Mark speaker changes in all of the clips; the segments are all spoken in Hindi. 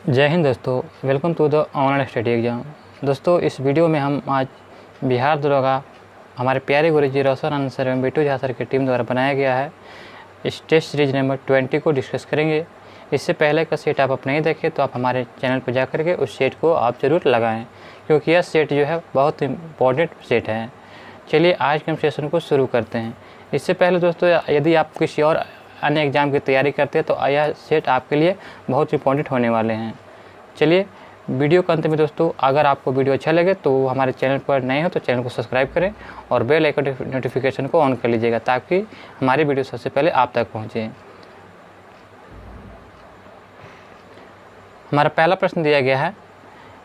Speaker 1: जय हिंद दोस्तों, welcome to the online study exam. दोस्तों, इस वीडियो में हम आज बिहार दरोगा हमारे प्यारे गुरुजी रोशन आनंद सर एवं बिट्टू झा सर की टीम द्वारा बनाया गया है इस टेस्ट सीरीज नंबर 20 को डिस्कस करेंगे। इससे पहले का सेट आप नहीं देखें तो आप हमारे चैनल पर जा करके उस सेट को आप ज़रूर लगाएं, क्योंकि यह सेट जो है बहुत इम्पोर्टेंट सेट है। चलिए आज के हम सेशन को शुरू करते हैं। इससे पहले दोस्तों, यदि आप किसी और अन्य एग्ज़ाम की तैयारी करते हैं तो यह सेट आपके लिए बहुत इंपॉर्टेंट होने वाले हैं। चलिए वीडियो के अंत में दोस्तों, अगर आपको वीडियो अच्छा लगे तो हमारे चैनल पर नए हो तो चैनल को सब्सक्राइब करें और बेल आइकन नोटिफिकेशन को ऑन कर लीजिएगा, ताकि हमारी वीडियो सबसे पहले आप तक पहुँचे। हमारा पहला प्रश्न दिया गया है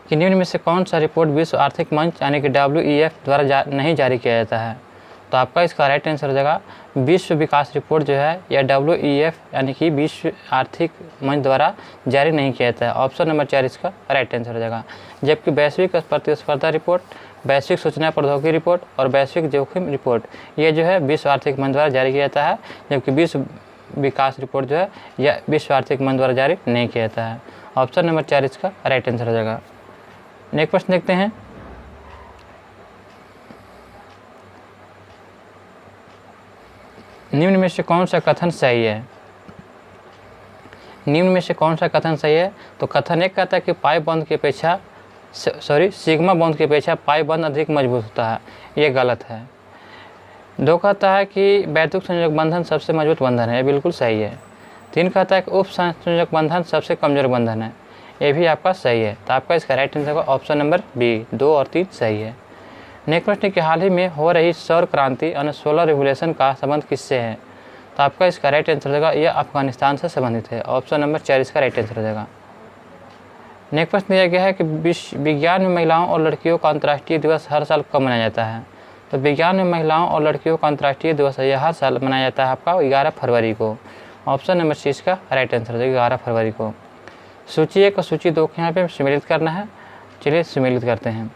Speaker 1: कि निम्न में से कौन सा रिपोर्ट विश्व आर्थिक मंच यानी कि WEF द्वारा नहीं जारी किया जाता है। तो आपका इसका राइट आंसर हो जाएगा विश्व विकास रिपोर्ट जो है यह WEF यानी कि विश्व आर्थिक मंच द्वारा जारी नहीं किया जाता है। ऑप्शन नंबर 4 इसका राइट आंसर हो जाएगा। जबकि वैश्विक प्रतिस्पर्धा रिपोर्ट, वैश्विक सूचना प्रौद्योगिकी रिपोर्ट और वैश्विक जोखिम रिपोर्ट ये जो है विश्व आर्थिक मंच द्वारा जारी किया जाता है, जबकि विश्व विकास रिपोर्ट जो है यह विश्व आर्थिक मंच द्वारा जारी नहीं किया जाता है। ऑप्शन नंबर 4 इसका राइट आंसर हो जाएगा। नेक्स्ट प्रश्न देखते हैं। निम्न में से कौन सा कथन सही है। निम्न में से कौन सा कथन सही है। तो कथन एक कहता है कि पाई बंध की अपेक्षा सिग्मा बंध की अपेक्षा पाई बंध अधिक मजबूत होता है, ये गलत है। 2 कहता है कि वैद्युत संयोजक बंधन सबसे मजबूत बंधन है, ये बिल्कुल सही है। 3 कहता है कि उप संयोजक बंधन सबसे कमजोर बंधन है, ये भी आपका सही है। तो आपका इसका राइट आंसर होगा ऑप्शन नंबर बी, 2 और 3 सही है। नेक्स्ट प्रश्न कि हाल ही में हो रही सौर क्रांति यानी सोलर रिवोल्यूशन का संबंध किससे है। तो आपका इसका राइट आंसर होगा यह अफगानिस्तान से संबंधित है। ऑप्शन नंबर 4 इसका राइट आंसर हो जाएगा। नेक्स्ट प्रश्न दिया गया है कि विज्ञान में महिलाओं और लड़कियों का अंतर्राष्ट्रीय दिवस हर साल कब मनाया जाता है। तो विज्ञान में महिलाओं और लड़कियों का अंतर्राष्ट्रीय दिवस यह हर साल मनाया जाता है आपका 11 फरवरी को। ऑप्शन नंबर सी इसका राइट आंसर हो जाएगा 11 फरवरी को। सूची 1 और सूची 2 को यहाँ पे सम्मिलित करना है। चलिए सम्मिलित करते हैं।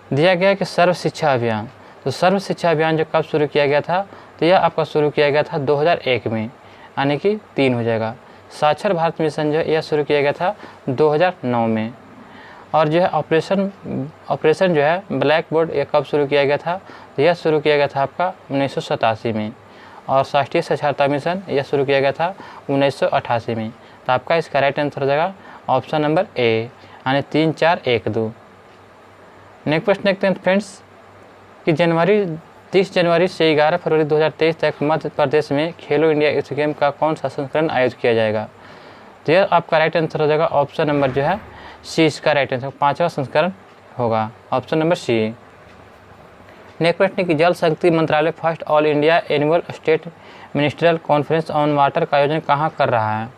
Speaker 1: दिया गया है कि सर्व शिक्षा अभियान। तो सर्व शिक्षा अभियान जो कब शुरू किया गया था, तो यह आपका शुरू किया गया था 2001 में, यानी कि 3 हो जाएगा। साक्षर भारत मिशन जो है यह शुरू किया गया था 2009 में। और जो है ऑपरेशन जो है ब्लैक बोर्ड यह कब शुरू किया गया था, तो यह शुरू किया गया था आपका 1987 में। और राष्ट्रीय साक्षरता मिशन यह शुरू किया गया था 1988 में। तो आपका इसका राइट आंसर हो जाएगा ऑप्शन नंबर ए, यानी 3, 4, 1, 2। नेक्स्ट प्रश्न देखते हैं फ्रेंड्स कि 30 जनवरी से 11 फरवरी 2023 तक मध्य प्रदेश में खेलो इंडिया यूथ गेम का कौन सा संस्करण आयोजित किया जाएगा। तो यह आपका राइट आंसर हो जाएगा ऑप्शन नंबर जो है सी इसका राइट आंसर, 5वां संस्करण होगा। Option number C. नेक्स्ट प्रश्न कि जल शक्ति मंत्रालय first all India annual state ministerial conference on water का आयोजन कहाँ कर रहा है।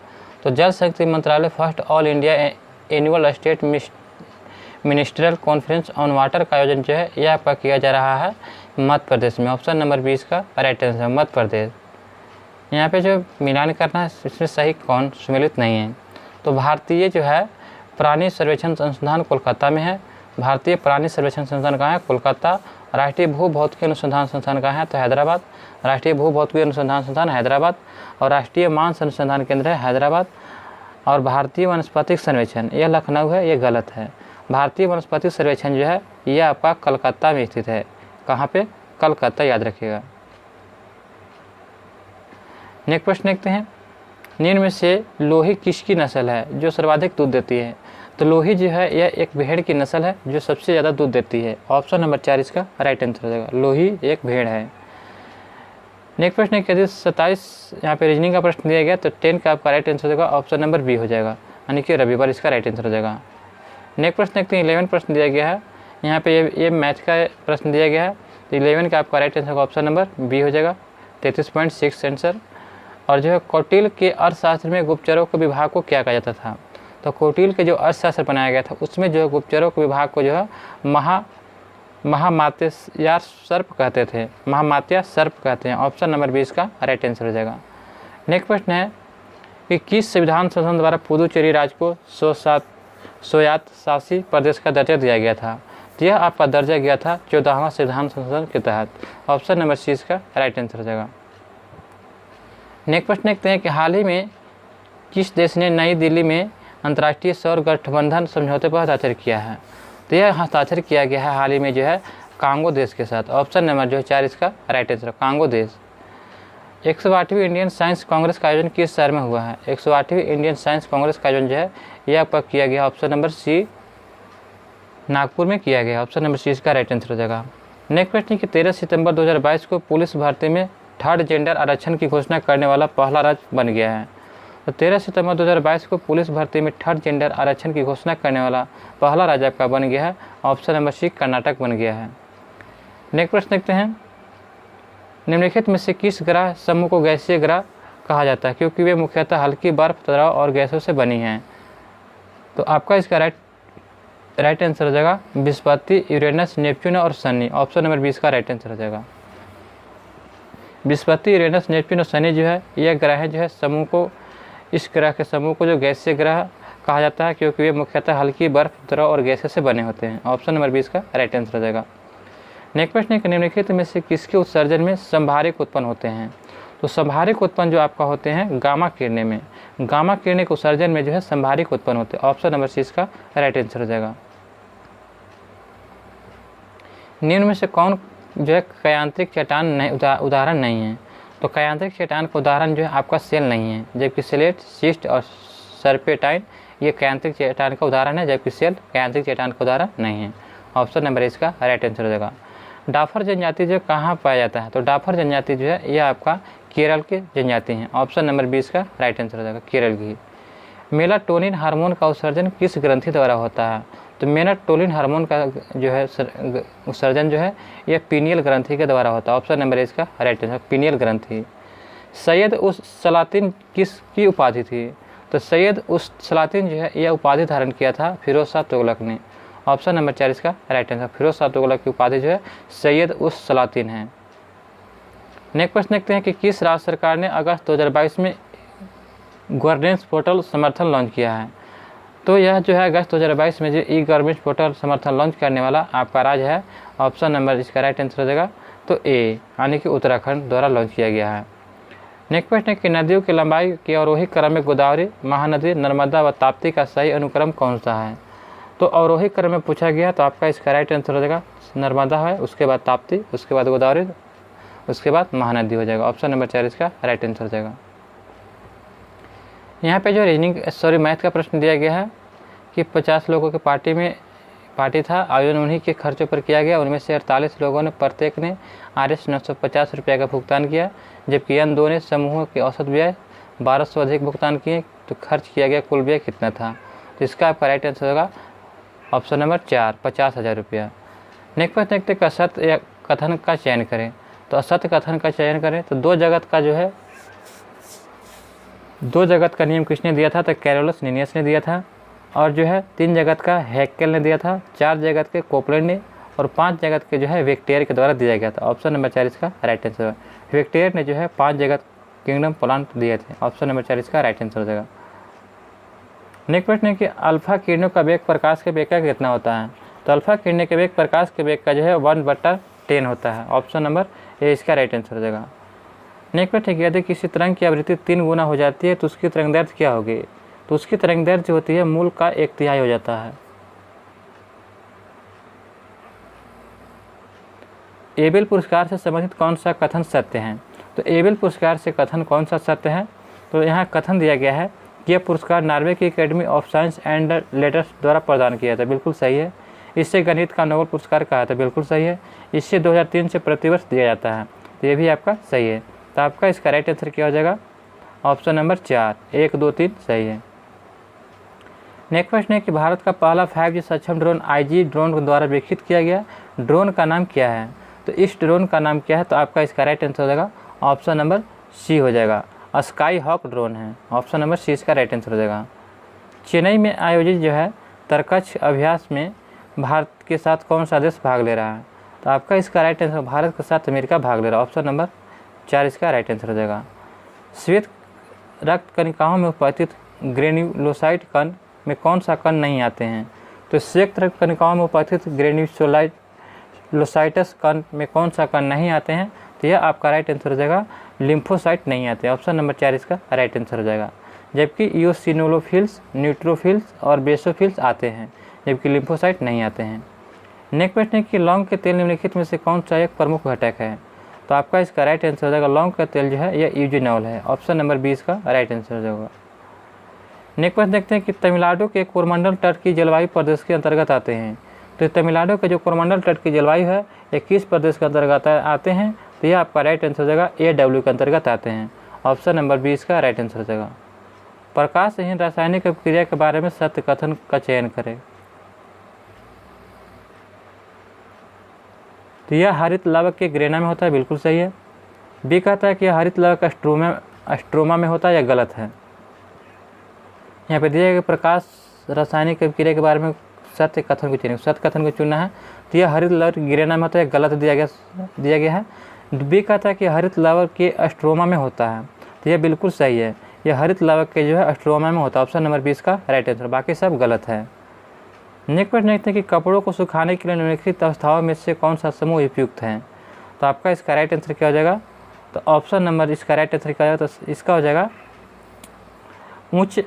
Speaker 1: तो जल शक्ति मंत्रालय first all India annual state ministerial conference on water का आयोजन जो है यह आपका किया जा रहा है मध्य प्रदेश में। ऑप्शन नंबर 20 का राइट आंसर मध्य प्रदेश। यहाँ पे जो मिलान करना है इसमें सही कौन सम्मिलित नहीं है। तो भारतीय जो है प्राणी सर्वेक्षण संस्थान कोलकाता में है। भारतीय प्राणी सर्वेक्षण संस्थान कहाँ है, कोलकाता। राष्ट्रीय भूभौतिकी अनुसंधान संस्थान कहाँ है, तो हैदराबाद। राष्ट्रीय भूभौतिकी अनुसंधान संस्थान हैदराबाद। और राष्ट्रीय मानस अनुसंधान केंद्र है हैदराबाद। और भारतीय वनस्पतिक सर्वेक्षण यह लखनऊ है, ये गलत है। भारतीय वनस्पति सर्वेक्षण जो है यह आपका कलकत्ता में स्थित है। कहाँ पे, कलकत्ता, याद रखिएगा। नेक्स्ट प्रश्न देखते हैं। निम्न में से लोही किसकी नस्ल है जो सर्वाधिक दूध देती है। तो लोही जो है यह एक भेड़ की नस्ल है जो सबसे ज़्यादा दूध देती है। ऑप्शन नंबर 4 इसका राइट आंसर हो जाएगा, लोही एक भेड़ है। नेक्स्ट प्रश्न है यदि 27 यहाँ पे रीजनिंग का प्रश्न दिया गया तो 10 का आपका राइट आंसर हो जाएगा ऑप्शन नंबर बी हो जाएगा, यानी कि रविवार इसका राइट आंसर हो जाएगा। नेक्स्ट प्रश्न देखते हैं 11 प्रश्न दिया गया है। यहाँ पे ये मैथ का प्रश्न दिया गया है। तो 11 का आपका राइट आंसर का ऑप्शन नंबर बी हो जाएगा, 33.6 आंसर। और जो है कौटिल्य के अर्थशास्त्र में गुप्तचरों के विभाग को क्या कहा जाता था। तो कौटिल्य के जो अर्थशास्त्र बनाया गया था उसमें जो है गुप्तचरों के विभाग को जो है महामात्या सर्प कहते थे, महामात्या सर्प कहते हैं। ऑप्शन नंबर 20 का राइट आंसर हो जाएगा। नेक्स्ट प्रश्न है कि किस संविधान संशोधन द्वारा पुदुचेरी राज्य को स्वायत्त शासी प्रदेश का दर्जा दिया गया था। तो यह आपका दर्जा गया था 14वां संविधान संशोधन के तहत। ऑप्शन नंबर सी इसका राइट आंसर हो जाएगा। नेक्स्ट प्रश्न देखते हैं कि हाल ही में किस देश ने नई दिल्ली में अंतर्राष्ट्रीय सौर गठबंधन समझौते पर हस्ताक्षर किया है? तो यह हस्ताक्षर किया गया है हाल ही में जो है कांगो देश के साथ। ऑप्शन नंबर जो है 4 इसका राइट आंसर, कांगो देश। 108वीं इंडियन साइंस कांग्रेस का आयोजन किस शहर में हुआ है? 108वीं इंडियन साइंस कांग्रेस का आयोजन जो है यह आपका किया गया, ऑप्शन नंबर सी, नागपुर में किया गया। ऑप्शन नंबर सी इसका राइट आंसर हो जाएगा। नेक्स्ट प्रश्न कि 13 सितंबर 2022 को पुलिस भर्ती में थर्ड जेंडर आरक्षण की घोषणा करने वाला पहला राज्य बन गया है। तो 13 सितंबर 2022 को पुलिस भर्ती में थर्ड जेंडर आरक्षण की घोषणा करने वाला पहला राज्य आपका बन गया है, ऑप्शन नंबर सी, कर्नाटक बन गया है। नेक्स्ट प्रश्न देखते हैं, निम्नलिखित में से किस ग्रह समूह को गैसीय ग्रह कहा जाता है? क्योंकि वे मुख्यतः हल्की बर्फ, द्रव और गैसों से बनी हैं। तो आपका इसका राइट आंसर हो जाएगा बृहस्पति, यूरेनस, नेपच्यून और शनि। ऑप्शन नंबर 20 का राइट आंसर हो जाएगा। बृहस्पति, यूरेनस, नेपच्यून और शनि जो है यह ग्रह जो है समूह को, इस ग्रह के समूह को जो गैसीय ग्रह कहा जाता है क्योंकि वे मुख्यतः हल्की बर्फ, द्रव और गैसों से बने होते हैं। ऑप्शन नंबर 20 का राइट आंसर हो जाएगा। नेक्स्ट प्रश्न है, निम्नलिखित में से किसके उत्सर्जन में संभारिक उत्पन्न होते हैं? तो संभारिक उत्पन्न जो आपका होते हैं गामा किरणें में, गामा किरणें के उत्सर्जन में जो है संभारिक उत्पन्न होते हैं। ऑप्शन नंबर सी इसका राइट आंसर हो जाएगा। निम्न में से कौन जो है कयांत्रिक चट्टान नहीं उदाहरण नहीं है? तो कयांत्रिक चट्टान का उदाहरण जो है आपका सेल नहीं है, जबकि स्लेट, शिस्ट और सर्पेटाइन ये कयांत्रिक चट्टान का उदाहरण है, जबकि सेल कयांत्रिक चट्टान का उदाहरण नहीं है। ऑप्शन नंबर इसका राइट आंसर हो जाएगा। डाफर जनजाति जो कहाँ पाया जाता है? तो डाफर जनजाति जो है यह आपका केरल के जनजाति हैं। ऑप्शन नंबर 20 का राइट आंसर हो जाएगा, केरल की। मेलाटोनिन हार्मोन का उत्सर्जन किस ग्रंथि द्वारा होता है? तो मेलाटोनिन हार्मोन का जो है उत्सर्जन जो है यह पीनियल ग्रंथि के द्वारा होता है। ऑप्शन नंबर इसका राइट आंसर, पीनियल ग्रंथि। सैयद उस सलातिन किसकी उपाधि थी? तो सैयद उस सलातिन जो है यह उपाधि धारण किया था फिरोज शाह तुगलक ने। ऑप्शन नंबर 4 इसका राइट आंसर, फिरोज शाह तुगलक की उपाधि जो है सैयद उस सलातिन है। नेक्स्ट प्रश्न देखते हैं कि किस राज्य सरकार ने अगस्त 2022 में गवर्नेंस पोर्टल समर्थन लॉन्च किया है? तो यह जो है अगस्त 2022 में जो ई गवर्नेंस पोर्टल समर्थन लॉन्च करने वाला आपका राज्य है। ऑप्शन नंबर इसका राइट आंसर हो जाएगा तो ए, यानी कि उत्तराखंड द्वारा लॉन्च किया गया है। नेक्स्ट प्रश्न है कि नदियों की लंबाई के अवरोही क्रम में गोदावरी, महानदी, नर्मदा व ताप्ती का सही अनुक्रम कौन सा है? तो अवरोही क्रम में पूछा गया तो आपका इसका राइट आंसर हो जाएगा नर्मदा है, उसके बाद ताप्ती, उसके बाद गोदावरी, उसके बाद महानदी हो जाएगा। ऑप्शन नंबर 4 इसका राइट आंसर हो जाएगा। यहाँ पे जो रीजनिंग मैथ का प्रश्न दिया गया है कि 50 लोगों के पार्टी था, आयोजन उन्हीं के खर्चों पर किया गया। उनमें से 48 लोगों ने प्रत्येक ने RS 950 रुपये का भुगतान किया, जबकि N2 ने समूह के औसत व्यय 1200 अधिक भुगतान किए। तो खर्च किया गया कुल व्यय कितना था? तो इसका आपका राइट आंसर होगा ऑप्शन नंबर 4, 50,000 रुपया। नेक्स्ट प्रश्न देखते हैं, असत्य या कथन का चयन करें। तो असत्य कथन का चयन करें तो दो जगत का नियम किसने दिया था? तो कैरोलस लीनियस ने दिया था। और जो है 3 जगत का हैकेल ने दिया था, 4 जगत के कोपलैंड ने, और 5 जगत के जो है वेक्टेयर के द्वारा दिया गया था। ऑप्शन नंबर 4 इसका राइट आंसर है। वेक्टेयर ने जो है 5 जगत किंगडम प्लान दिए थे। ऑप्शन नंबर 4 इसका राइट आंसर हो जाएगा। नेक्स्ट प्रश्न है कि अल्फा किरणों का वेग प्रकाश के वेग का कितना होता है? तो अल्फा किरणों के वेग प्रकाश के वेग का जो है 1/10 होता है। ऑप्शन नंबर ए इसका राइट आंसर हो जाएगा। नेक्स्ट प्रश्न है कि यदि किसी तरंग की आवृत्ति 3 गुना हो जाती है तो उसकी तरंग दैर्ध्य क्या होगी? तो उसकी तरंग दैर्ध्य जो होती है मूल का 1/3 हो जाता है। एबेल पुरस्कार से संबंधित कौन सा कथन सत्य है? तो एबेल पुरस्कार से कथन कौन सा सत्य है? तो यहाँ कथन दिया गया है कि यह पुरस्कार नॉर्वे की academy of science and letters द्वारा प्रदान किया था। बिल्कुल सही है। इससे गणित का नोबेल पुरस्कार कहा था। बिल्कुल सही है। इससे 2003 से प्रतिवर्ष दिया जाता है। तो ये भी आपका सही है। तो आपका इसका राइट आंसर क्या हो जाएगा? ऑप्शन नंबर 4, 1, 2, 3 सही है। नेक्स्ट प्रश्न है कि भारत का पहला 5G सक्षम ड्रोन IG ड्रोन द्वारा विकसित किया गया ड्रोन का नाम क्या है? तो इस ड्रोन का नाम क्या है? तो आपका इसका राइट आंसर हो जाएगा ऑप्शन नंबर सी हो जाएगा, स्काई हॉक ड्रोन है। ऑप्शन नंबर सी इसका राइट आंसर हो जाएगा। चेन्नई में आयोजित जो है तरकछ अभ्यास में भारत के साथ कौन सा देश भाग ले रहा है? तो आपका इसका राइट आंसर भारत के साथ अमेरिका भाग ले रहा है। ऑप्शन नंबर 4 इसका राइट आंसर हो जाएगा। श्वेत रक्त कणिकाओं में उपस्थित ग्रेन्युलोसाइट कण में कौन सा कण नहीं आते हैं? तो श्वेत रक्त कणिकाओं में उपस्थित ग्रेन्युलोसाइटस कण में कौन सा कण नहीं आते हैं? तो यह आपका राइट आंसर हो जाएगा लिम्फोसाइट नहीं आते। ऑप्शन नंबर 4 इसका राइट आंसर हो जाएगा। जबकि इओसिनोफिल्स, न्यूट्रोफिल्स और बेसोफिल्स आते हैं, जबकि लिम्फोसाइट नहीं आते हैं। नेक्स्ट प्रश्न है कि लौंग के तेल निम्नलिखित में से कौन सा एक प्रमुख घटक है? तो आपका इसका राइट आंसर हो जाएगा लौंग का तेल जो है यह यूजिनॉल है। ऑप्शन नंबर 20 का राइट आंसर हो जाएगा। नेक्स्ट प्रश्न देखते हैं कि तमिलनाडु के कोरमंडल तट की जलवायु प्रदेश के अंतर्गत आते हैं। तो तमिलनाडु के जो कोरमंडल तट की जलवायु है ये किस प्रदेश के अंतर्गत आते हैं? तो यह आपका राइट आंसर हो जाएगा AW के अंतर्गत आते हैं। ऑप्शन नंबर 20 का राइट आंसर हो जाएगा। प्रकाशहीन रासायनिक अभिक्रिया के बारे में सत्य कथन का चयन करें। तो यह हरित लवक के ग्रेना में होता है, बिल्कुल सही है। बी कहता है कि यह हरित लवक स्ट्रोमा में होता है, यह गलत है। यहाँ पे दिया गया प्रकाश रासायनिक अभिक्रिया के बारे में सत्य कथन को चुनें, सत्य कथन को चुनना है। तो यह हरित लवक ग्रेना में होता है, गलत दिया गया है। बी कहता है कि हरित लवक के स्ट्रोमा में होता है, तो यह बिल्कुल सही है। यह हरित लवक के जो है स्ट्रोमा में होता है। ऑप्शन नंबर 20 का राइट आंसर, बाकी सब गलत है। नेक्स्ट प्रश्न देखते हैं कि कपड़ों को सुखाने के लिए निम्नलिखित अवस्थाओं में से कौन सा समूह उपयुक्त है? तो आपका इसका राइट आंसर क्या हो जाएगा? तो ऑप्शन नंबर इसका राइट आंसर क्या हो जाएगा? तो इसका हो जाएगा उच्च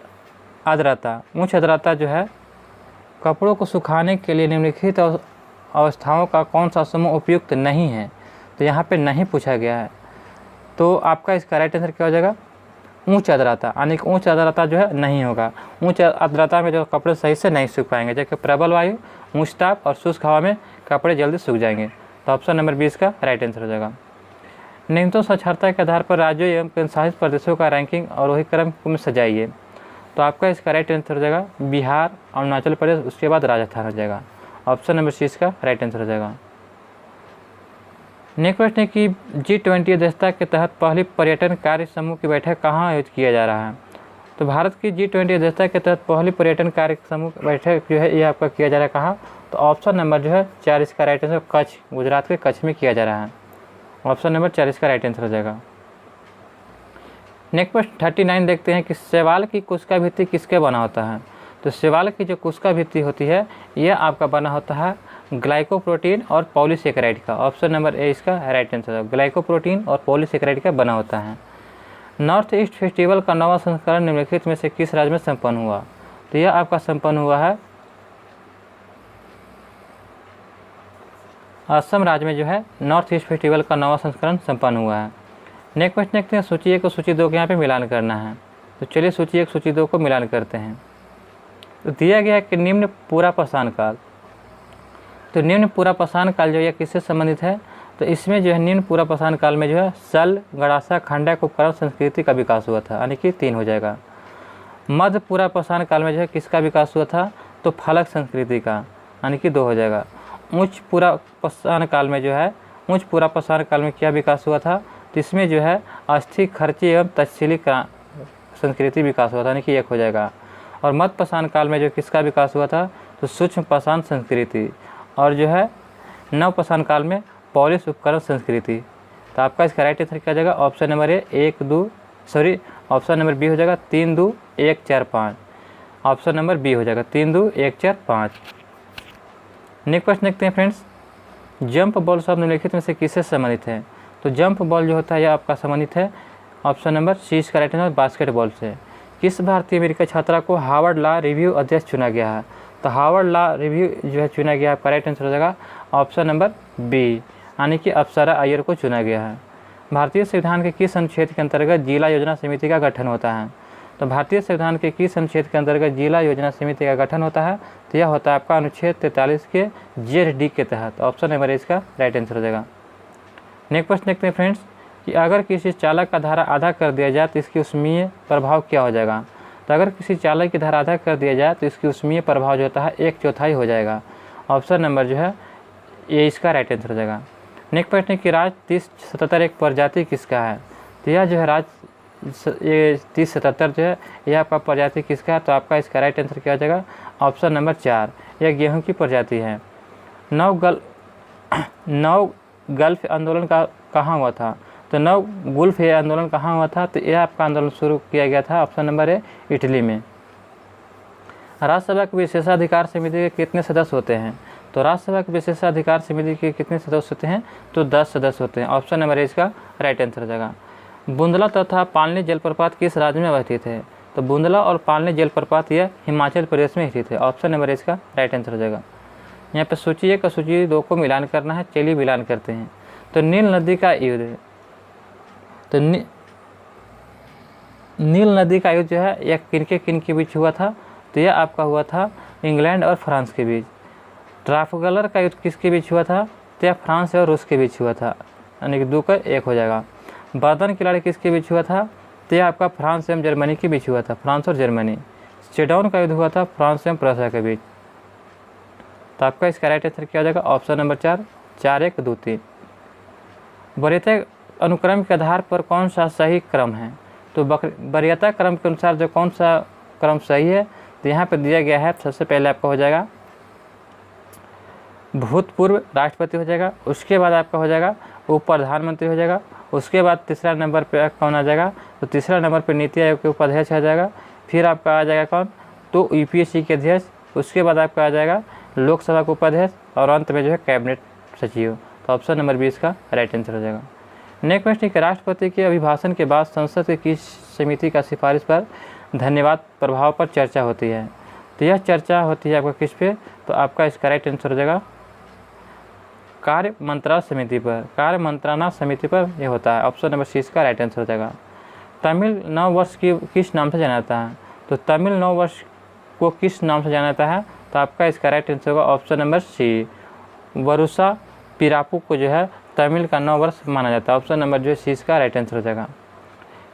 Speaker 1: आर्द्रता। उच्च आर्द्रता जो है कपड़ों को सुखाने के लिए निम्नलिखित अवस्थाओं का कौन सा समूह उपयुक्त नहीं है? तो यहाँ पे नहीं पूछा गया है, तो आपका इसका राइट आंसर क्या हो जाएगा? उच्च आर्द्रता, यानी कि उच्च आर्द्रता जो है नहीं होगा। उच्च आर्द्रता में जो कपड़े सही से नहीं सूख पाएंगे, जबकि प्रबल वायु, उच्च ताप और शुष्क हवा में कपड़े जल्दी सूख जाएंगे। तो ऑप्शन नंबर 20 का राइट आंसर हो जाएगा। निम्नतम साक्षरता के आधार पर राज्यों एवं केंद्रशासित प्रदेशों का रैंकिंग और वही क्रम में सजाइए। तो आपका इसका राइट आंसर हो जाएगा बिहार, अरुणाचल प्रदेश, उसके बाद राजस्थान हो जाएगा। ऑप्शन नंबर 20 का राइट आंसर हो जाएगा। नेक्स्ट प्रश्न है कि G20 अध्यक्षता के तहत पहली पर्यटन कार्य समूह की बैठक कहाँ आयोजित किया जा रहा है? तो भारत की G20 अध्यक्षता के तहत पहली पर्यटन कार्य समूह बैठक जो है ये आपका किया जा रहा है कहाँ? तो ऑप्शन नंबर जो है 4 इसका राइट आंसर कच्छ, गुजरात के कच्छ में किया जा रहा है। ऑप्शन नंबर 4 इसका राइट आंसर हो जाएगा। नेक्स्ट प्रश्न 39 देखते हैं कि शैवाल की कोशिका भित्ति किसके बना होता है? तो शैवाल की जो कोशिका भित्ति होती है यह आपका बना होता है ग्लाइकोप्रोटीन और पॉलीसेकेराइड का। ऑप्शन नंबर ए इसका राइट आंसर है, ग्लाइकोप्रोटीन और पॉलीसेकेराइड का बना होता है। नॉर्थ ईस्ट फेस्टिवल का 9वां संस्करण निम्नलिखित में से किस राज्य में संपन्न हुआ? तो यह आपका संपन्न हुआ है असम राज्य में जो है नॉर्थ ईस्ट फेस्टिवल का 9वां संस्करण संपन्न हुआ है। नेक्स्ट प्रश्न देखते हैं सूची 1 और सूची 2 के यहाँ पे मिलान करना है। तो चलिए सूची 1 सूची 2 को मिलान करते हैं। तो दिया गया है कि निम्न पूरा पाषाण काल, तो निम्न पूरा पाषाण काल जो है किससे संबंधित है? तो इसमें जो है निम्न पूरा पाषाण काल में जो है सल, गड़ासा, खंडक उपकरण संस्कृति का विकास हुआ था, यानी कि 3 हो जाएगा। मध्य पूरा पाषाण काल में जो है किसका विकास हुआ था? तो फलक संस्कृति का, यानी कि 2 हो जाएगा। उच्च पूरा पाषाण काल में जो है उच्च पूरा पाषाण काल में क्या विकास हुआ था? तो इसमें जो है अस्थि, खर्ची एवं तक्षशिली का संस्कृति विकास हुआ था, यानी कि 1 हो जाएगा। और मध्य पाषाण काल में जो किसका विकास हुआ था? तो सूक्ष्म पाषाण संस्कृति। और जो है नव पाषाण काल में पॉलिश उपकरण संस्कृति। तो आपका इसका राइट आंसर क्या हो जाएगा? Option number option number B हो जाएगा 3, 2, 1, 4, 5। ऑप्शन नंबर बी हो जाएगा 3, 2, 1, 4, 5। नेक्स्ट प्रश्न देखते हैं फ्रेंड्स, जंप बॉल शब्द निम्नलिखित में से किससे संबंधित है? तो जंप बॉल जो होता है यह आपका संबंधित है ऑप्शन नंबर सी इसका राइट आंसर बास्केटबॉल से। किस भारतीय अमेरिकी छात्रा को हार्वर्ड लॉ रिव्यू अध्यक्ष चुना गया है? तो हार्वर्ड लॉ रिव्यू जो है चुना गया, आपका राइट आंसर हो जाएगा ऑप्शन नंबर बी, यानी कि अप्सरा अय्यर को चुना गया है। भारतीय संविधान के किस अनुच्छेद के अंतर्गत जिला योजना समिति का गठन होता है? तो भारतीय संविधान के किस अनुच्छेद के अंतर्गत जिला योजना समिति का गठन होता है? तो यह होता है आपका अनुच्छेद 43 के जेड डी के तहत। ऑप्शन नंबर ए इसका राइट आंसर हो जाएगा। नेक्स्ट प्रश्न देखते हैं फ्रेंड्स कि अगर किसी चालक का धारा आधा कर दिया जाए तो इसकी ऊष्मीय प्रभाव क्या हो जाएगा? तो अगर किसी चालक की धारा आधा कर दिया जाए तो इसकी ऊष्मीय प्रभाव जो होता है 1/4 हो जाएगा। ऑप्शन नंबर जो है ये इसका राइट आंसर हो जाएगा। नेक्स्ट प्रश्न कि राज 3077 एक प्रजाति किसका है? तो यह जो है राज ये 3077 जो है यह आपका प्रजाति किसका है? तो आपका इसका राइट आंसर क्या हो जाएगा? ऑप्शन नंबर 4, यह गेहूं की प्रजाति है। नव गल्फ आंदोलन का कहाँ हुआ था? तो नव गुल्फ ये आंदोलन कहाँ हुआ था? तो यह आपका आंदोलन शुरू किया गया था ऑप्शन नंबर ए इटली में। राज्यसभा की विशेषाधिकार समिति के कितने सदस्य होते हैं? तो राज्यसभा की विशेषाधिकार समिति के कितने सदस्य होते हैं? तो 10 सदस्य होते हैं। ऑप्शन नंबर ए इसका राइट आंसर हो जाएगा। बुंदला तथा पालनी जलप्रपात किस राज्य में अवस्थित है? तो बुंदला और पालनी जलप्रपात यह हिमाचल प्रदेश में स्थित है। ऑप्शन नंबर इसका राइट आंसर हो जाएगा। यहाँ पे सूची 1 और सूची 2 को मिलान करना है। चलिए मिलान करते हैं। तो नील नदी का युद्ध, तो नील नदी का युद्ध जो है यह किन के बीच हुआ था? तो यह आपका हुआ था इंग्लैंड और फ्रांस के बीच। ट्राफलगर का युद्ध किसके बीच हुआ था? तो यह फ्रांस और रूस के बीच हुआ था, यानी कि 2 का 1 हो जाएगा। बर्दन की लड़ाई किसके बीच हुआ था? तो यह आपका फ्रांस एवं जर्मनी के बीच हुआ था, फ्रांस और जर्मनी। सेडाउन का युद्ध हुआ था फ्रांस एवं प्रूसिया के बीच। तो आपका इसका राइट आंसर क्या हो जाएगा? Option number 4, 4 1 2 3। वरीयता अनुक्रम के आधार पर कौन सा सही क्रम है? तो वरीयता क्रम के अनुसार जो कौन सा क्रम सही है? तो यहाँ पर दिया गया है, सबसे पहले आपका हो जाएगा भूतपूर्व राष्ट्रपति हो जाएगा, उसके बाद आपका हो जाएगा उप प्रधानमंत्री हो जाएगा, उसके बाद तीसरा नंबर पे कौन आ जाएगा? तो तीसरा नंबर पे नीति आयोग के उपाध्यक्ष आ जाएगा। फिर आपका आ जाएगा कौन? तो यूपीएससी के अध्यक्ष, उसके बाद आपका आ जाएगा लोकसभा के उपाध्यक्ष, और अंत में जो है कैबिनेट सचिव। तो ऑप्शन नंबर 20 का राइट आंसर हो जाएगा। नेक्स्ट क्वेश्चन है, राष्ट्रपति के अभिभाषण के बाद संसद की किस समिति का सिफारिश पर धन्यवाद प्रभाव पर चर्चा होती है? तो यह चर्चा होती है आपका किस पे? तो आपका इसका राइट आंसर हो जाएगा कार्य मंत्रणा समिति पर। कार्य मंत्रणा समिति पर यह होता है। ऑप्शन नंबर 6 का राइट आंसर हो जाएगा। तमिल नव वर्ष की किस नाम से जाना जाता है? तो तमिल नव वर्ष को किस नाम से जाना जाता है? तो आपका इसका राइट आंसर होगा ऑप्शन नंबर सी, वरुसा पिरापू को जो है तमिल का नव वर्ष माना जाता है। ऑप्शन नंबर जो है 6 का राइट आंसर हो जाएगा।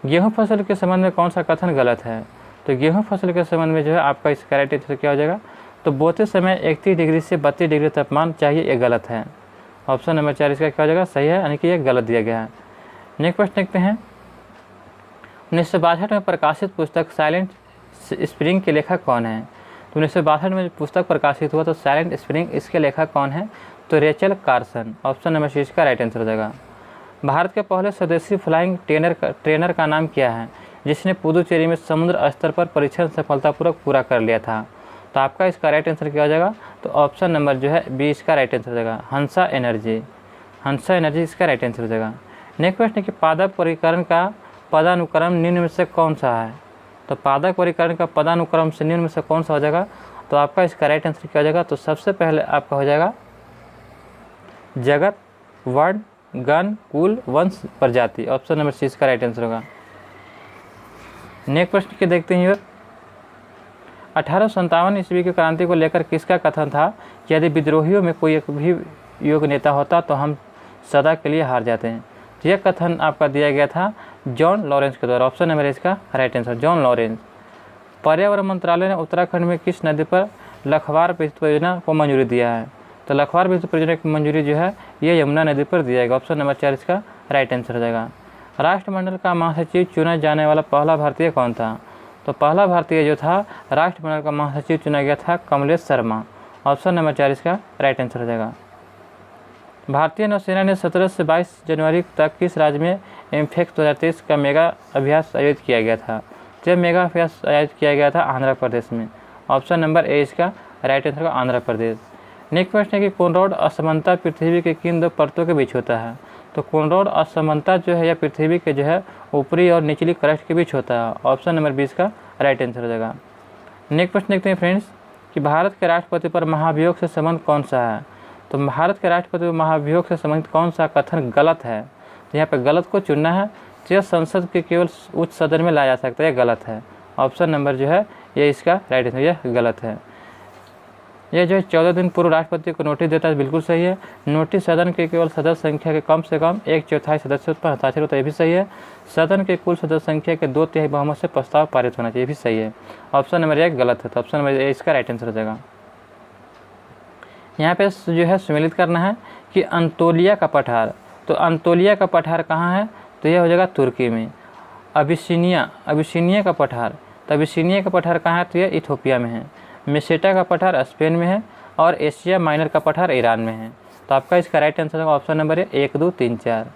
Speaker 1: गेहूँ फसल के संबंध में कौन सा कथन गलत है? तो गेहूँ फसल के संबंध में जो है आपका इसका राइट आंसर क्या हो जाएगा? तो बोते समय 31 डिग्री से 32 डिग्री तापमान चाहिए, ये गलत है। ऑप्शन नंबर 4 इसका क्या हो जाएगा? सही है, यानी कि ये गलत दिया गया है। नेक्स्ट क्वेश्चन देखते हैं। 1962 में प्रकाशित पुस्तक साइलेंट स्प्रिंग के लेखक कौन है? तो 1962 में पुस्तक प्रकाशित हुआ तो साइलेंट स्प्रिंग, इसके लेखक कौन है? तो रेचल कार्सन। ऑप्शन नंबर 6 का राइट आंसर हो जाएगा। भारत के पहले स्वदेशी फ्लाइंग ट्रेनर का नाम क्या है, जिसने पुदुचेरी में समुद्र स्तर पर परीक्षण सफलतापूर्वक पूरा कर लिया था? तो आपका इसका राइट आंसर क्या हो जाएगा? तो ऑप्शन नंबर जो है 20 का राइट आंसर हो जाएगा, हंसा एनर्जी। हंसा एनर्जी इसका राइट आंसर हो जाएगा। नेक्स्ट क्वेश्चन है कि पादप परिकरण का पदानुक्रम निम्न में से कौन सा है? तो पादप परिकरण का पदानुक्रम से निम्न में से कौन सा हो जाएगा? तो आपका इसका राइट आंसर क्या हो जाएगा? तो सबसे पहले आपका हो जाएगा जगत, वर्ण, गण, कुल, वंश, प्रजाति। ऑप्शन नंबर 6 का राइट आंसर होगा। नेक्स्ट प्रश्न के देखते हैं। 1857 ईस्वी की क्रांति को लेकर किसका कथन था कि यदि विद्रोहियों में कोई एक भी योग्य नेता होता तो हम सदा के लिए हार जाते हैं? तो यह कथन आपका दिया गया था जॉन लॉरेंस के द्वारा। ऑप्शन नंबर इसका राइट आंसर, जॉन लॉरेंस। पर्यावरण मंत्रालय ने उत्तराखंड में किस नदी पर लखवार विद्युत परियोजना को मंजूरी दिया है? तो लखवार विद्युत परियोजना की मंजूरी जो है ये यमुना नदी पर दिया जाएगा। ऑप्शन नंबर 4 इसका राइट आंसर हो जाएगा। राष्ट्रमंडल का महासचिव चुना जाने वाला पहला भारतीय कौन था? तो पहला भारतीय जो था राष्ट्रमंडल का महासचिव चुना गया था कमलेश शर्मा। ऑप्शन नंबर 4 इसका राइट आंसर हो जाएगा। भारतीय नौसेना ने 17 से 22 जनवरी तक किस राज्य में एमफेक्स 2023 का मेगा अभ्यास आयोजित किया गया था? तो मेगा अभ्यास आयोजित किया गया था आंध्र प्रदेश में। ऑप्शन नंबर ए इसका राइट आंसर होगा, आंध्र प्रदेश। नेक्स्ट क्वेश्चन है कि कोनराड असमानता पृथ्वी के किन 2 परतों के बीच होता है? तो कोनराड असमानता जो है यह पृथ्वी के जो है ऊपरी और निचली क्रस्ट के बीच होता है। ऑप्शन नंबर 20 का राइट आंसर हो जाएगा। नेक्स्ट प्रश्न देखते हैं फ्रेंड्स कि भारत के राष्ट्रपति पर महाभियोग से संबंध कौन सा है? तो भारत के राष्ट्रपति पर महाभियोग से संबंधित कौन सा कथन गलत है? तो यहाँ पे गलत को चुनना है। तो यह संसद के केवल उच्च सदन में लाया जा सकता है, यह गलत है। ऑप्शन नंबर जो है ये इसका राइट आंसर, यह गलत है। यह जो है 14 दिन पूर्व राष्ट्रपति को नोटिस देता है, बिल्कुल सही है। नोटिस सदन के केवल सदस्य संख्या के कम से कम 1/4 सदस्यों पर हस्ताक्षर होता है, ये भी सही है। सदन के कुल सदस्य संख्या के 2/3 बहुमत से प्रस्ताव पारित होना चाहिए, ये भी सही है। ऑप्शन नंबर 1 गलत है, तो ऑप्शन नंबर ए इसका राइट आंसर हो जाएगा। यहाँ पे जो है सम्मिलित करना है कि अंतोलिया का पठार, तो अंतोलिया का पठार कहाँ है? तो यह हो जाएगा तुर्की में। अबिसिनिया का पठार, तो अबिसिनिया का पठार कहाँ है? तो यह इथोपिया में है। मेसेटा का पठार स्पेन में है और एशिया माइनर का पठार ईरान में है। तो आपका इसका राइट आंसर होगा ऑप्शन नंबर 1 2 3 4।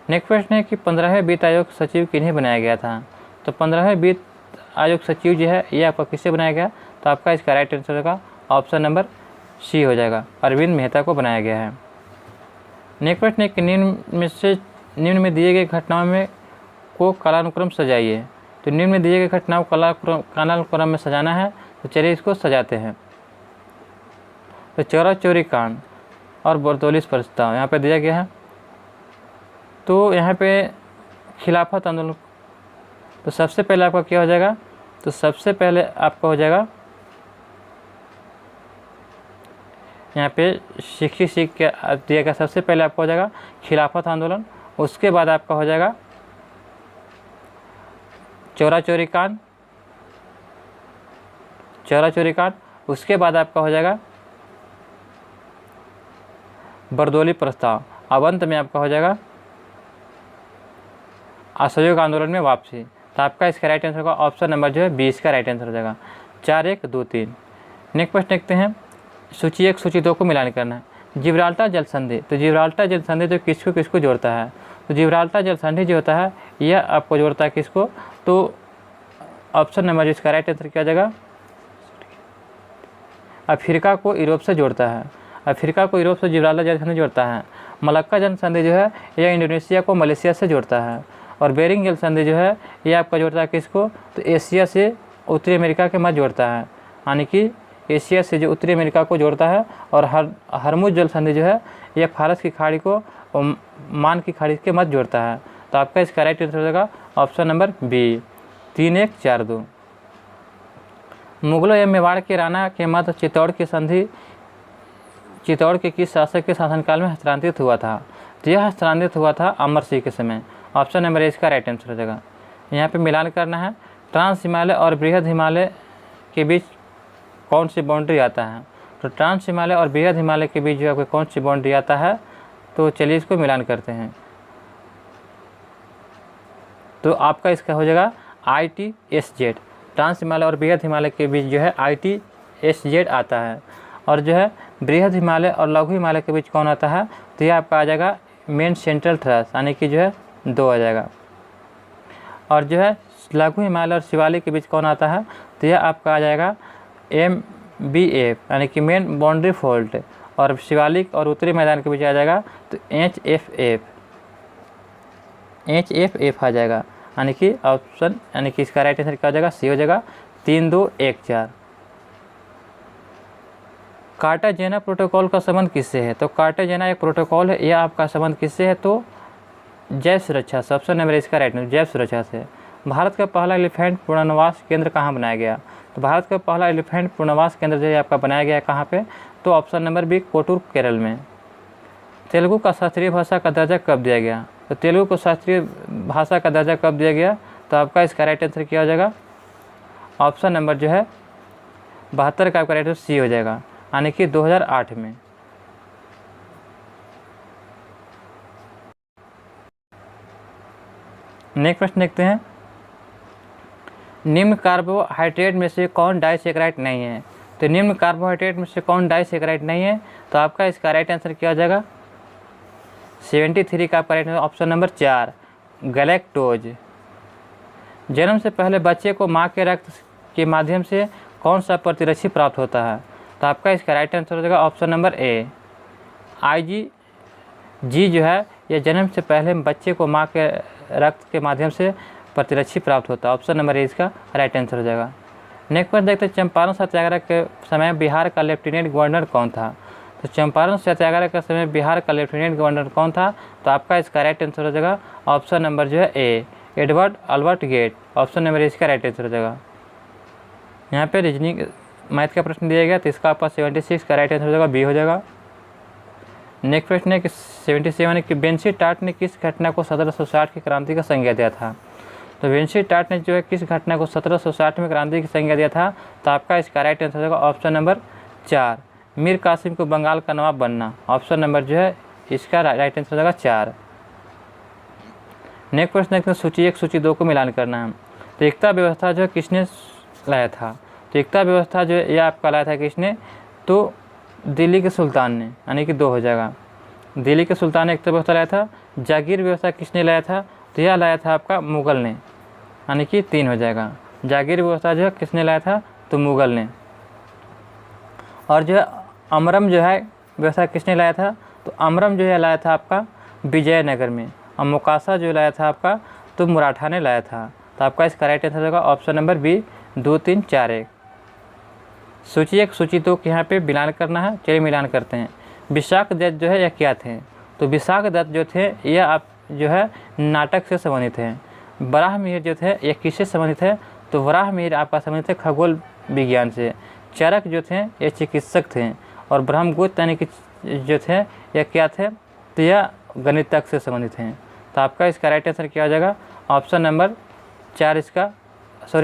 Speaker 1: नेक्स्ट प्रश्न है कि 15वें वित्त आयोग सचिव किन्हें बनाया गया था? तो 15वें वित्त आयोग सचिव जो है ये आपका किससे बनाया गया? तो आपका इसका राइट आंसर होगा ऑप्शन नंबर सी हो जाएगा, अरविंद मेहता को बनाया गया है। नेक्स्ट प्रश्न है कि निम्न में दिए गए घटनाओं में को कालानुक्रम सजाइए। तो निम्न में दिए गए घटनाओं को कालानुक्रम में सजाना है, तो चलिए इसको सजाते हैं। तो चौरा चोरी कांड और बर्दौलिस प्रस्ताव यहाँ पे दिया गया है। तो यहाँ पे खिलाफत आंदोलन, तो सबसे पहले आपका क्या हो जाएगा, तो सबसे पहले आपका हो जाएगा यहाँ पे सिक्की सीख के दिया गया, सबसे पहले आपका हो जाएगा खिलाफत आंदोलन, उसके बाद आपका हो जाएगा चौरा चोरी कांड, उसके बाद आपका हो जाएगा बरदौली प्रस्ताव, अब अंत में आपका हो जाएगा असहयोग आंदोलन में वापसी। तो आपका इसका राइट आंसर होगा ऑप्शन नंबर जो है 20 का राइट आंसर हो जाएगा। 4 1 2 3। नेक्स्ट प्रश्न देखते हैं, सूची 1 सूची 2 को मिलान करना है। जिब्राल्टर जल संधि, तो जिब्राल्टर जल संधि जो किसको किसको जोड़ता है, तो जिब्राल्टर जल संधि जो होता है यह आपको जोड़ता है किसको, तो ऑप्शन नंबर इसका राइट आंसर क्या हो जाएगा, अफ्रीका को यूरोप से जोड़ता है। अफ्रीका को यूरोप से जिब्राल्टर जल संधि जोड़ता है। मलक्का जल संधि जो है यह इंडोनेशिया को मलेशिया से जोड़ता है। और बेरिंग जल संधि जो है यह आपका जोड़ता है किसको, तो एशिया से उत्तरी अमेरिका के मध्य जोड़ता है, यानी कि एशिया से जो उत्तरी अमेरिका को जोड़ता है। और हरमुज जल संधि जो है यह फारस की खाड़ी को मान की खाड़ी के मध्य जोड़ता है। तो आपका इसका राइट आंसर हो जाएगा ऑप्शन नंबर बी 3 1 4 2। मुगलों एवं मेवाड़ के राणा के मध्य चित्तौड़ की संधि चित्तौड़ के किस शासक के शासनकाल में हस्तांतरित हुआ था, तो यह हस्तांतरित हुआ था अमर सिंह के समय। ऑप्शन नंबर ए इसका राइट आंसर हो जाएगा। यहाँ पे मिलान करना है, ट्रांस हिमालय और बृहद हिमालय के बीच कौन सी बाउंड्री आता है, तो ट्रांस हिमालय और बृहद हिमालय के बीच जो है कौन सी बाउंड्री आता है, तो चलिए इसको मिलान करते हैं। तो आपका इसका हो जाएगा ITSZ, ट्रांस हिमालय और बृहद हिमालय के बीच जो है ITSZ आता है। और जो है बृहद हिमालय और लघु हिमालय के बीच कौन आता है, तो यह आपका आ जाएगा मेन सेंट्रल थ्रस्ट, यानी कि जो है 2 आ जाएगा। और जो है लघु हिमालय और शिवालिक के बीच कौन आता है, तो यह आपका आ जाएगा MBF, यानी कि मेन बाउंड्री फॉल्ट। और शिवालिक और उत्तरी मैदान के बीच आ जाएगा तो HFF आ जाएगा, यानी कि ऑप्शन, यानी कि इसका राइट आंसर क्या हो जाएगा, सी हो जाएगा 3 2 1 4। कार्टाजेना प्रोटोकॉल का संबंध किससे है, तो कार्टाजेना एक प्रोटोकॉल है, यह आपका संबंध किससे है, तो जैव सुरक्षा से। ऑप्शन नंबर इसका राइट आंसर जैव सुरक्षा से। भारत का पहला एलिफेंट पुनर्वास केंद्र कहाँ बनाया गया, तो भारत का पहला एलिफेंट पुनर्वास केंद्र जो है आपका बनाया गया है कहाँ पे, तो ऑप्शन नंबर बी कोटूर केरल में। तेलुगु का शास्त्रीय भाषा का दर्जा कब दिया गया, तो तेलुगु को शास्त्रीय भाषा का दर्जा कब दिया गया, तो आपका इसका राइट आंसर क्या हो जाएगा, ऑप्शन नंबर जो है 72 का आपका राइट आंसर सी हो जाएगा, यानी कि 2008 में। नेक्स्ट प्रश्न देखते हैं, निम्न कार्बोहाइड्रेट में से कौन डाइसैकेराइड नहीं है, तो निम्न कार्बोहाइड्रेट में से कौन डाइसैकेराइड नहीं है, तो आपका इसका राइट आंसर क्या हो जाएगा, 73 का आपका right answer option number 4 galactose. जन्म से पहले बच्चे को माँ के रक्त के माध्यम से कौन सा प्रतिरक्षी प्राप्त होता है, तो आपका इसका राइट आंसर हो जाएगा ऑप्शन नंबर ए IgG जो है यह जन्म से पहले बच्चे को माँ के रक्त के माध्यम से प्रतिरक्षी प्राप्त होता है। ऑप्शन नंबर ए इसका राइट आंसर हो जाएगा। नेक्स्ट पर देखते हैं, चंपारण सत्याग्रह के समय बिहार का लेफ्टिनेंट गवर्नर कौन था, तो चंपारण सत्याग्रह के समय बिहार का लेफ्टिनेंट गवर्नर कौन था, तो आपका इसका राइट आंसर हो जाएगा ऑप्शन नंबर जो है A Edward Albert Gate. Option number A इसका राइट आंसर हो जाएगा। यहाँ पे रीजनिंग मैथ का प्रश्न दिया गया, तो इसका आपका 76 का राइट आंसर हो जाएगा, बी हो जाएगा। नेक्स्ट प्रश्न है कि 77 है कि बेंसी टाट ने किस घटना को 1760 की क्रांति का संज्ञा दिया था, तो बेंसी टाट ने जो है किस घटना को 1760 में क्रांति की संज्ञा दिया था, तो आपका इसका राइट आंसर होगा ऑप्शन नंबर 4 मीर कासिम को बंगाल का नवाब बनना। ऑप्शन नंबर जो है इसका राइट आंसर होगा 4। नेक्स्ट प्रश्न है सूची 1 सूची 2 को मिलान करना है, तो एकता व्यवस्था जो है किसने लाया था, तो एकता व्यवस्था जो है यह आपका लाया था किसने, तो दिल्ली के सुल्तान ने, यानी कि 2 हो जाएगा। दिल्ली के सुल्तान ने एकता व्यवस्था लाया था। जागीर व्यवस्था किसने लाया था, तो यह लाया था आपका मुग़ल ने, यानी कि 3 हो जाएगा। जागीर व्यवस्था जो है किसने लाया था, तो मुग़ल ने। और जो है अमरम जो है व्यवस्था किसने लाया था, तो अमरम जो है लाया था आपका विजयनगर में। और मोकासा जो लाया था आपका, तो मराठा ने लाया था। तो आपका इसका राइट आंसर होगा ऑप्शन नंबर बी 2, 3, 4, 1। सूची 1 सूची 2 के यहाँ पे मिलान करना है। चलिए मिलान करते हैं। विशाख दत्त जो है यह क्या थे? तो विशाख दत्त जो थे यह आप जो है नाटक से संबंधित हैं। वराह मिहिर जो थे यह किससे संबंधित है? तो वराह मिहिर आपका संबंधित है खगोल विज्ञान से। चरक जो थे ये चिकित्सक थे और ब्रह्मगुप्त यानी कि जो थे यह क्या थे? तो यह गणितज्ञ से संबंधित हैं। तो आपका इसका राइट आंसर क्या हो जाएगा? ऑप्शन नंबर 4 इसका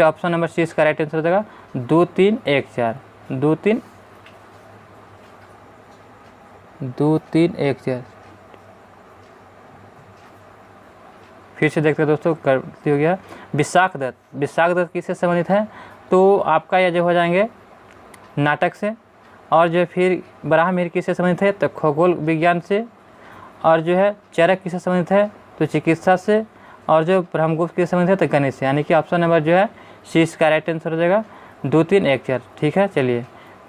Speaker 1: ऑप्शन नंबर सी इसका राइट आंसर हो जाएगा 2, 3, 1, 4। 2, 3, 1, 4। फिर से देखते हैं दोस्तों, गलती हो गया। विशाख दत्त किससे संबंधित है? तो आपका यह जो हो जाएंगे नाटक से, और जो फिर वराह मिहिर किससे संबंधित है? तो खगोल विज्ञान से, और जो है चरक किससे संबंधित है? तो चिकित्सा से, और जो ब्रह्मगुप्त किससे संबंधित है? तो गणित से। यानी कि ऑप्शन नंबर जो है सी इसका राइट आंसर हो जाएगा 2, 3, 1, 4। ठीक है, चलिए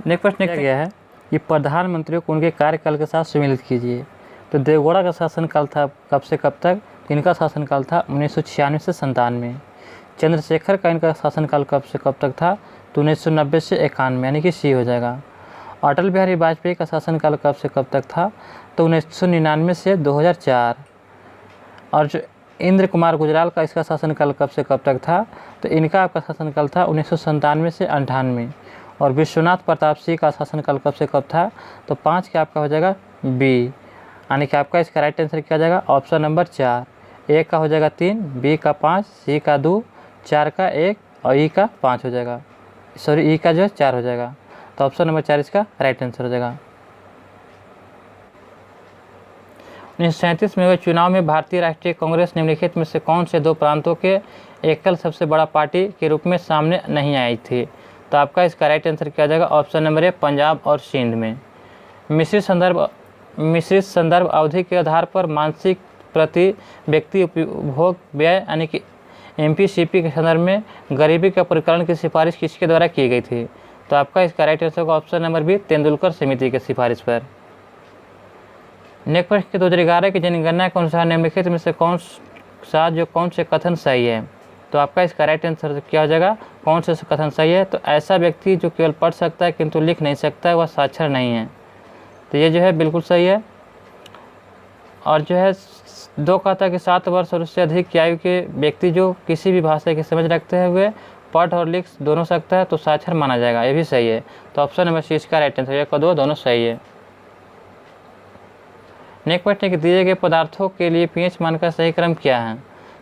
Speaker 1: नेक्स्ट प्रश्न क्या गया है कि प्रधानमंत्रियों को उनके कार्यकाल के साथ सम्मिलित कीजिए। तो देवगौड़ा का शासनकाल था कब से कब तक? तो इनका शासनकाल था 1996 से 97। चंद्रशेखर का इनका शासनकाल कब से कब तक था? तो 1990 से 91, यानी कि सी हो जाएगा। अटल बिहारी वाजपेयी का शासनकाल कब से कब तक था? तो 1999 से 2004। और जो इंद्र कुमार गुजराल का इसका शासनकाल कब से कब तक था? तो इनका आपका शासनकाल था 1997 से 98। और विश्वनाथ प्रताप सिंह का शासनकाल कब से कब था? तो 5 का आपका हो जाएगा बी, यानी कि आपका इसका राइट आंसर क्या हो जाएगा? Option number 4। ए का हो जाएगा 3, बी का 5, सी का 2, 4 का 1 और ई का 5 हो जाएगा। ई का जो है 4 हो जाएगा। तो ऑप्शन नंबर 4 इसका राइट आंसर हो जाएगा। 1937 में हुए चुनाव में भारतीय राष्ट्रीय कांग्रेस निम्नलिखित में से कौन से 2 प्रांतों के एकल सबसे बड़ा पार्टी के रूप में सामने नहीं आई थी? तो आपका इसका राइट आंसर क्या हो जाएगा? ऑप्शन नंबर ए पंजाब और सिंध में। मिश्रित संदर्भ अवधि के आधार पर मानसिक प्रति व्यक्ति उपभोग व्यय यानी कि MPCP के संदर्भ में गरीबी का परिकलन की सिफारिश किसके द्वारा की गई थी? तो आपका इसका राइट आंसर होगा ऑप्शन नंबर बी तेंदुलकर समिति की सिफारिश पर। नेक्स्ट प्रश्न के 2011 की जनगणना के अनुसार निम्नलिखित में से कौन से कथन सही है? तो आपका इसका राइट आंसर क्या हो जाएगा? कौन से कथन सही है? तो ऐसा व्यक्ति जो केवल पढ़ सकता है किंतु लिख नहीं सकता वह साक्षर नहीं है। तो ये जो है बिल्कुल सही है। और जो है 2 कहता है कि 7 वर्ष और उससे अधिक की आयु के व्यक्ति जो किसी भी भाषा की समझ रखते हुए पढ़ और लिख दोनों सकता है तो साक्षर माना जाएगा, ये भी सही है। तो ऑप्शन नंबर सी इसका राइट आंसर है। 1 और 2 दोनों सही है। नेक्स्ट प्रश्न कि दिए गए पदार्थों के लिए pH मान का सही क्रम क्या है?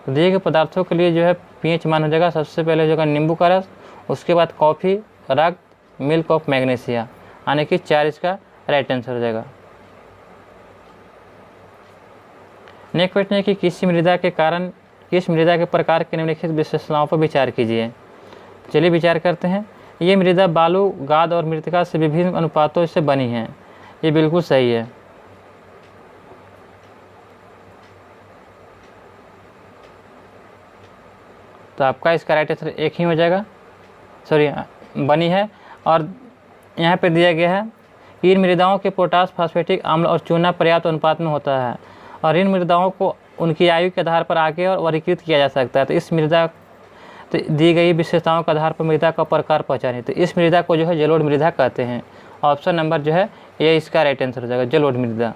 Speaker 1: तो दिए गए पदार्थों के लिए जो है pH मान हो जाएगा सबसे पहले जो है नींबू का रस, उसके बाद कॉफ़ी, रक्त, मिल्क ऑफ मैग्नीशिया, यानी कि 4 इसका राइट आंसर हो जाएगा। नेक्स्ट प्रश्न है कि किस मृदा के प्रकार के निम्नलिखित विशेषताओं पर विचार कीजिए। चलिए विचार करते हैं। ये मृदा बालू, गाद और मृतिका से विभिन्न अनुपातों से बनी है, ये बिल्कुल सही है। तो आपका इसका राइट आंसर 1 ही हो जाएगा, बनी है। और यहाँ पे दिया गया है कि इन मृदाओं के पोटास, फास्फेटिक अम्ल और चूना पर्याप्त अनुपात में होता है और इन मृदाओं को उनकी आयु के आधार पर आगे और वर्गीकृत किया जा सकता है। तो इस मृदा दी गई विशेषताओं के आधार पर मृदा का प्रकार पहचाने। तो इस मृदा को जो है जलोढ़ मृदा कहते हैं। ऑप्शन नंबर जो है ये इसका राइट आंसर हो जाएगा, जलोढ़ मृदा।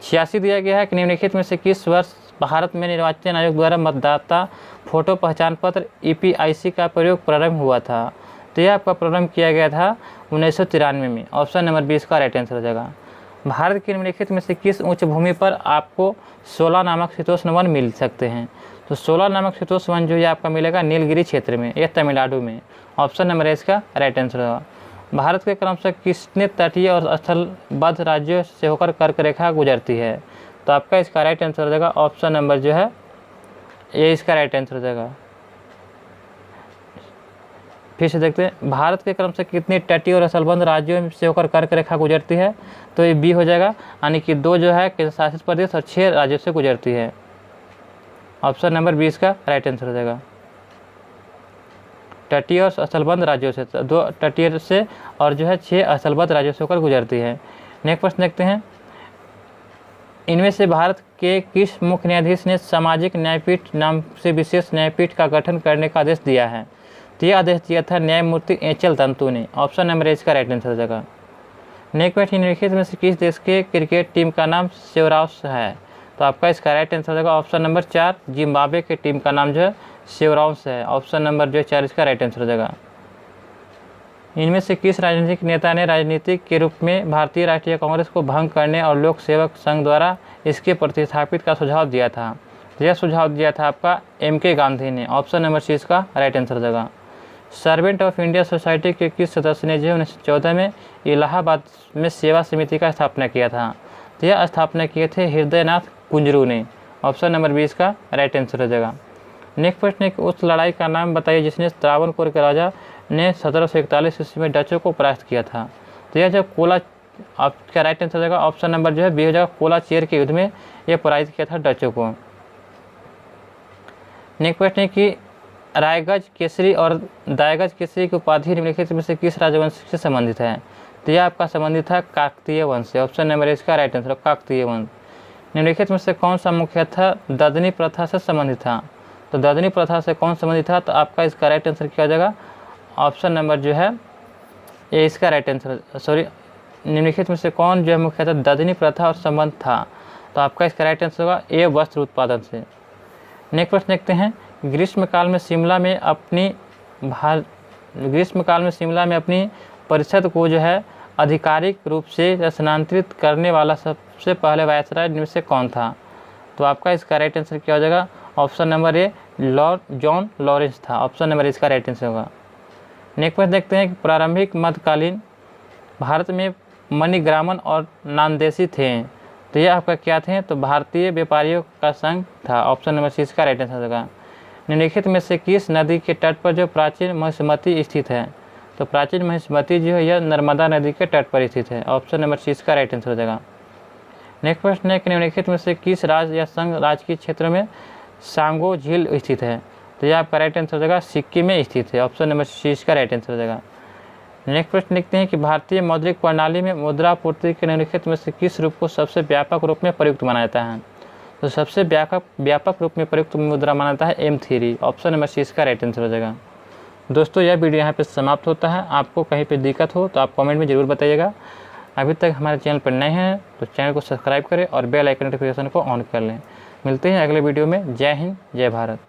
Speaker 1: 86 दिया गया है कि निम्नलिखित में से किस वर्ष भारत में निर्वाचन आयोग द्वारा मतदाता फोटो पहचान पत्र EPIC का प्रयोग प्रारंभ हुआ था? तो यह आपका प्रारंभ किया गया था 1993 में। ऑप्शन नंबर 20 का राइट आंसर हो जाएगा। भारत के निम्नलिखित में से किस उच्च भूमि पर आपको 16 नामक शीतोष्ण वन मिल सकते हैं? तो 16 नामक शीतोष्ण वन जो है आपका मिलेगा नीलगिरी क्षेत्र में, यह तमिलनाडु में। ऑप्शन नंबर इसका राइट आंसर होगा। भारत के क्रम से किसने तटीय और स्थलबद्ध राज्यों से होकर कर्क रेखा गुजरती है? तो आपका इसका राइट आंसर हो जाएगा ऑप्शन नंबर जो है ये इसका राइट आंसर हो जाएगा। फिर से देखते हैं, भारत के क्रम से कितनी तटीय और स्थलबद्ध राज्यों से होकर कर्क रेखा गुजरती है? तो ये बी हो जाएगा, यानी कि 2 जो है केंद्र शासित प्रदेश और 6 राज्यों से गुजरती है। ऑप्शन नंबर 20 का राइट आंसर हो जाएगा। तटीय और स्थलबद्ध राज्यों से, 2 तटीय से और जो है 6 स्थलबद्ध राज्यों से होकर गुजरती है। नेक्स्ट प्रश्न देखते हैं इनमें से भारत के किस मुख्य न्यायाधीश ने सामाजिक न्यायपीठ नाम से विशेष न्यायपीठ का गठन करने का आदेश दिया है? तो यह आदेश दिया था न्यायमूर्ति एच.एल. तंतु ने। ऑप्शन नंबर इसका राइट आंसर हो जाएगा। नेक्स्ट निम्नलिखित में से किस देश के क्रिकेट टीम का नाम सेवराउस है? तो आपका इसका राइट आंसर हो जाएगा ऑप्शन नंबर 4, जिम्बाब्वे के टीम का नाम जो है सेवराउस है। ऑप्शन नंबर जो 4 इसका राइट आंसर हो जाएगा। इनमें से किस राजनीतिक नेता ने राजनीतिक के रूप में भारतीय राष्ट्रीय कांग्रेस को भंग करने और लोक सेवक संघ द्वारा इसके प्रतिस्थापित का सुझाव दिया था? यह सुझाव दिया था आपका M.K. गांधी ने। ऑप्शन नंबर 6 का राइट आंसर हो जाएगा। सर्वेंट ऑफ इंडिया सोसाइटी के किस सदस्य ने जो 1914 में इलाहाबाद में सेवा समिति का स्थापना किया था? तो यह स्थापना किए थे हृदयनाथ कुंजरू ने। ऑप्शन नंबर 20 का राइट आंसर हो जाएगा। नेक्स्ट प्रश्न है कि उस लड़ाई का नाम बताइए जिसने त्रावणकोर के राजा ने 1741 ईस्वी में डचों को परास्त किया था? तो यह जो कोला, आपका राइट आंसर हो जाएगा ऑप्शन नंबर जो है बी हो जाएगा। कोलाचेर के युद्ध में यह पराजित किया था डचों को। नेक्स्ट प्रश्न है कि रायगज केसरी और दायगज केसरी की उपाधि निम्नलिखित में से किस राजवंश से संबंधित है? तो यह आपका संबंधित था काकतीय वंश से। ऑप्शन नंबर इसका राइट आंसर काकतीय वंश। निम्नलिखित में से कौन सा मुख्यतः ददनी प्रथा से संबंधित था? तो ददनी प्रथा से कौन संबंधित था? तो आपका इसका राइट आंसर क्या हो जाएगा? ऑप्शन नंबर जो है ये इसका राइट आंसर, सॉरी, निम्नलिखित में से कौन जो है मुख्यतः ददनी प्रथा और संबंध था? तो आपका इसका राइट आंसर होगा ए, वस्त्र उत्पादन से। नेक्स्ट प्रश्न देखते हैं। ग्रीष्मकाल में शिमला में अपनी परिषद को जो है आधिकारिक रूप से स्थानांतरित करने वाला सबसे पहले वायसराय इनमें से कौन था? तो आपका इसका राइट आंसर क्या हो जाएगा? ऑप्शन नंबर ए, लॉर्ड जॉन लॉरेंस था। ऑप्शन नंबर इसका राइट आंसर होगा। नेक्स्ट प्रश्न देखते हैं कि प्रारंभिक मध्यकालीन भारत में मणिग्रामन और नामदेशी थे, तो यह आपका क्या थे? तो भारतीय व्यापारियों का संघ था। ऑप्शन नंबर सी इसका राइट आंसर होगा। निम्नलिखित में से किस नदी के तट पर जो प्राचीन महिष्मती स्थित है? तो प्राचीन महिष्मती जो है यह नर्मदा नदी के तट पर स्थित है। ऑप्शन नंबर सी इसका राइट आंसर हो जाएगा। नेक्स्ट प्रश्न है कि निम्नलिखित में से किस राज्य या संघ राज्य के क्षेत्र में सांगो झील स्थित है? तो यह आपका राइट आंसर हो जाएगा सिक्किम में स्थित है। ऑप्शन नंबर सी इसका राइट आंसर हो जाएगा। नेक्स्ट प्रश्न लिखते हैं कि भारतीय मौद्रिक प्रणाली में मुद्रापूर्ति के निम्नलिखित में से किस रूप को सबसे व्यापक रूप में प्रयुक्त माना जाता है? तो सबसे व्यापक रूप में प्रयुक्त मुद्रा माना जाता है M3। ऑप्शन नंबर सी इसका राइट आंसर हो जाएगा। दोस्तों यह वीडियो यहाँ पे समाप्त होता है। आपको कहीं पे दिक्कत हो तो आप कमेंट में ज़रूर बताइएगा। अभी तक हमारे चैनल पर नए हैं तो चैनल को सब्सक्राइब करें और बेल आइकन नोटिफिकेशन को ऑन कर लें। मिलते हैं अगले वीडियो में। जय हिंद, जय भारत।